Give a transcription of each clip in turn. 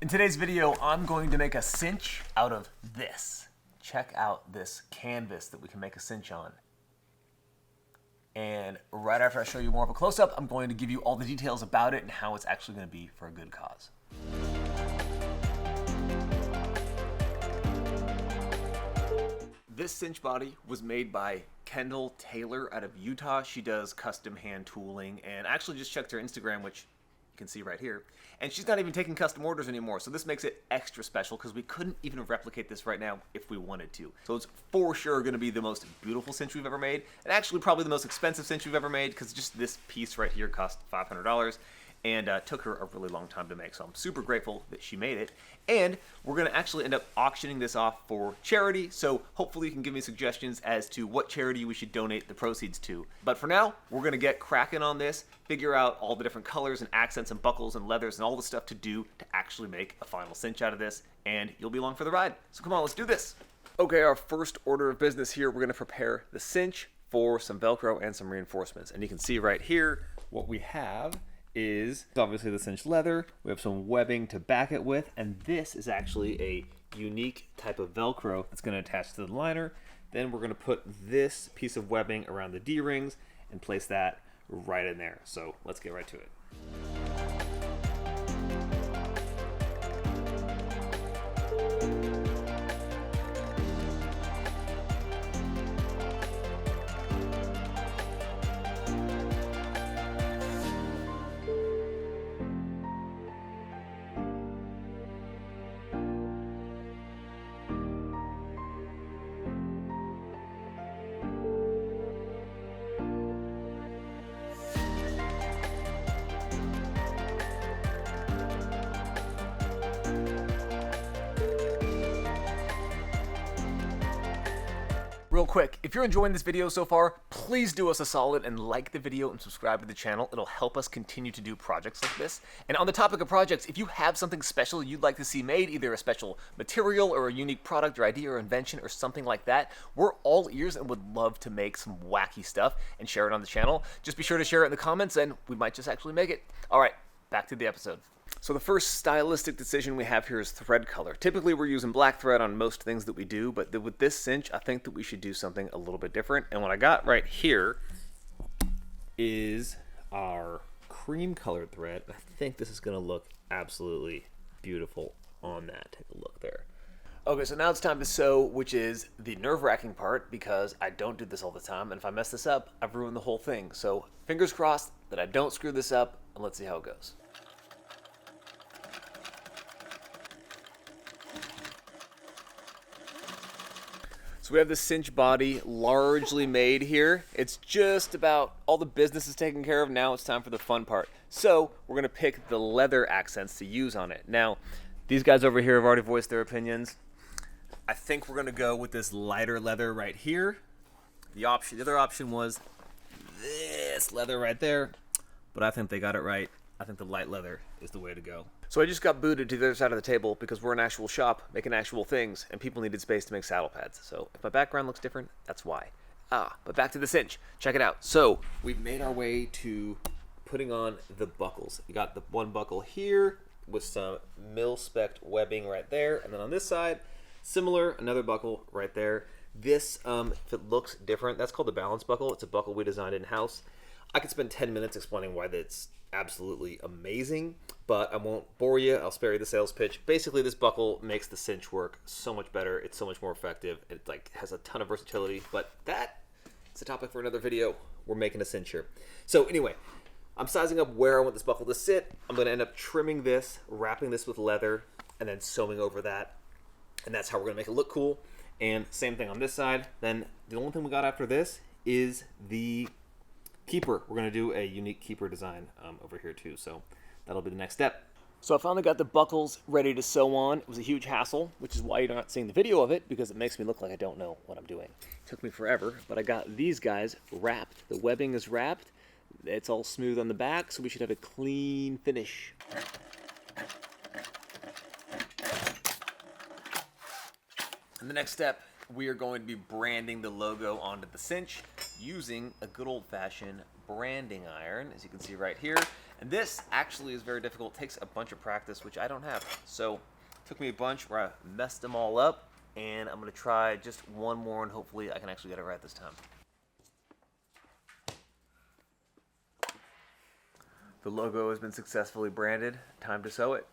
In today's video, I'm going to make a cinch out of this. Check out this canvas that we can make a cinch on. And right after I show you more of a close-up, I'm going to give you all the details about it and how it's actually going to be for a good cause. This cinch body was made by Kendal Taylor out of Utah. She does custom hand tooling, and I actually just checked her Instagram, which you can see right here. And she's not even taking custom orders anymore, so this makes it extra special because we couldn't even replicate this right now if we wanted to. So it's for sure going to be the most beautiful cinch we've ever made, and actually probably the most expensive cinch we've ever made because just this piece right here cost $500. And took her a really long time to make, so I'm super grateful that she made it. And we're gonna actually end up auctioning this off for charity, so hopefully you can give me suggestions as to what charity we should donate the proceeds to. But for now, we're gonna get cracking on this, figure out all the different colors and accents and buckles and leathers and all the stuff to do to actually make a final cinch out of this, and you'll be along for the ride. So come on, let's do this. Okay, our first order of business here, we're gonna prepare the cinch for some Velcro and some reinforcements. And you can see right here what we have is obviously the cinch leather. We have some webbing to back it with, and this is actually a unique type of Velcro that's going to attach to the liner. Then we're going to put this piece of webbing around the D-rings and place that right in there. So let's get right to it. Real quick, if you're enjoying this video so far, please do us a solid and like the video and subscribe to the channel. It'll help us continue to do projects like this. And on the topic of projects, if you have something special you'd like to see made, either a special material or a unique product or idea or invention or something like that, we're all ears and would love to make some wacky stuff and share it on the channel. Just be sure to share it in the comments and we might just actually make it. All right, back to the episode. So the first stylistic decision we have here is thread color. Typically we're using black thread on most things that we do, but with this cinch, I think that we should do something a little bit different. And what I got right here is our cream colored thread. I think this is gonna look absolutely beautiful on that. Take a look there. Okay, so now it's time to sew, which is the nerve-wracking part because I don't do this all the time, and if I mess this up, I've ruined the whole thing. So fingers crossed that I don't screw this up, and let's see how it goes. So we have the cinch body largely made here. It's just about all the business is taken care of. Now it's time for the fun part. So we're gonna pick the leather accents to use on it. Now, these guys over here have already voiced their opinions. I think we're gonna go with this lighter leather right here. The other option was this leather right there, but I think they got it right. I think the light leather is the way to go. So I just got booted to the other side of the table because we're an actual shop making actual things and people needed space to make saddle pads. So if my background looks different, that's why. But back to the cinch. Check it out. So we've made our way to putting on the buckles. You got the one buckle here with some mil-spec webbing right there. And then on this side, similar, another buckle right there. This, if it looks different, that's called the balance buckle. It's a buckle we designed in-house. I could spend 10 minutes explaining why that's absolutely amazing, but I won't bore you. I'll spare you the sales pitch. Basically, this buckle makes the cinch work so much better. It's so much more effective. It has a ton of versatility, but that is a topic for another video. We're making a cinch here. So anyway, I'm sizing up where I want this buckle to sit. I'm going to end up trimming this, wrapping this with leather, and then sewing over that, and that's how we're going to make it look cool. And same thing on this side. Then the only thing we got after this is the keeper. We're going to do a unique keeper design over here too, so that'll be the next step. So I finally got the buckles ready to sew on. It was a huge hassle, which is why you're not seeing the video of it, because it makes me look like I don't know what I'm doing. It took me forever, but I got these guys wrapped. The webbing is wrapped. It's all smooth on the back, so we should have a clean finish. And the next step, we are going to be branding the logo onto the cinch using a good old-fashioned branding iron, as you can see right here. And this actually is very difficult. It takes a bunch of practice, which I don't have. So it took me a bunch where I messed them all up, and I'm gonna try just one more, and hopefully I can actually get it right this time. The logo has been successfully branded. Time to sew it.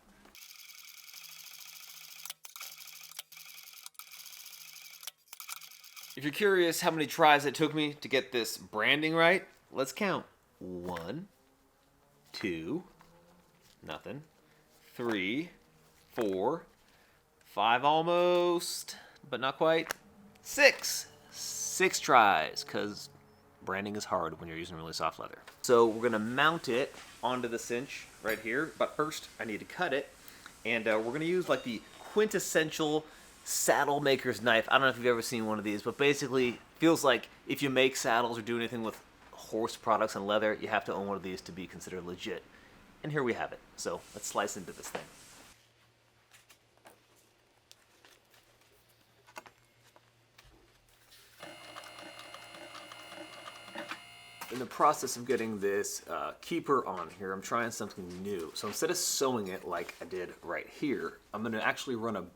If you're curious how many tries it took me to get this branding right, let's count. 1, 2, nothing, 3, 4, 5 almost, but not quite, 6. 6 tries, because branding is hard when you're using really soft leather. So we're gonna mount it onto the cinch right here, but first I need to cut it, and we're gonna use like the quintessential saddle maker's knife. I don't know if you've ever seen one of these, but basically feels like if you make saddles or do anything with horse products and leather, you have to own one of these to be considered legit. And here we have it. So let's slice into this thing. In the process of getting this keeper on here, I'm trying something new. So instead of sewing it like I did right here, I'm gonna actually run a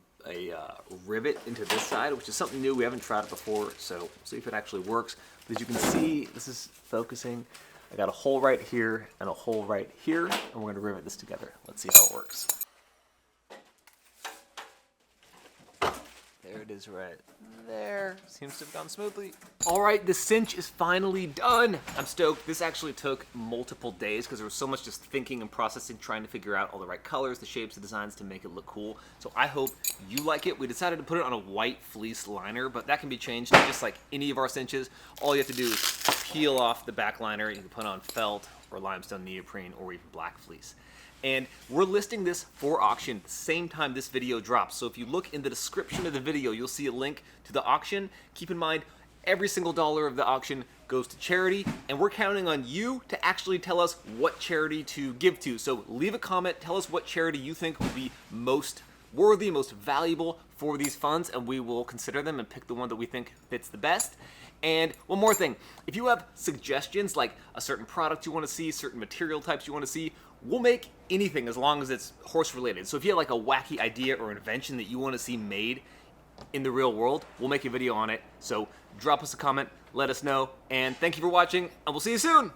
rivet into this side, which is something new. We haven't tried it before, so we'll see if it actually works. But as you can see, this is focusing. I got a hole right here and a hole right here, and we're gonna rivet this together. Let's see how it works. There it is right there. Seems to have gone smoothly. All right, the cinch is finally done. I'm stoked. This actually took multiple days because there was so much just thinking and processing, trying to figure out all the right colors, the shapes, the designs to make it look cool. So I hope you like it. We decided to put it on a white fleece liner, but that can be changed just like any of our cinches. All you have to do is peel off the back liner. You can put on felt or limestone neoprene or even black fleece. And we're listing this for auction the same time this video drops. So if you look in the description of the video, you'll see a link to the auction. Keep in mind, every single dollar of the auction goes to charity, and we're counting on you to actually tell us what charity to give to. So leave a comment, tell us what charity you think will be most worthy, most valuable for these funds, and we will consider them and pick the one that we think fits the best. And one more thing, if you have suggestions like a certain product you want to see, certain material types you want to see, we'll make anything as long as it's horse related. So if you have like a wacky idea or invention that you want to see made in the real world, we'll make a video on it. So drop us a comment, let us know, and thank you for watching, and we'll see you soon.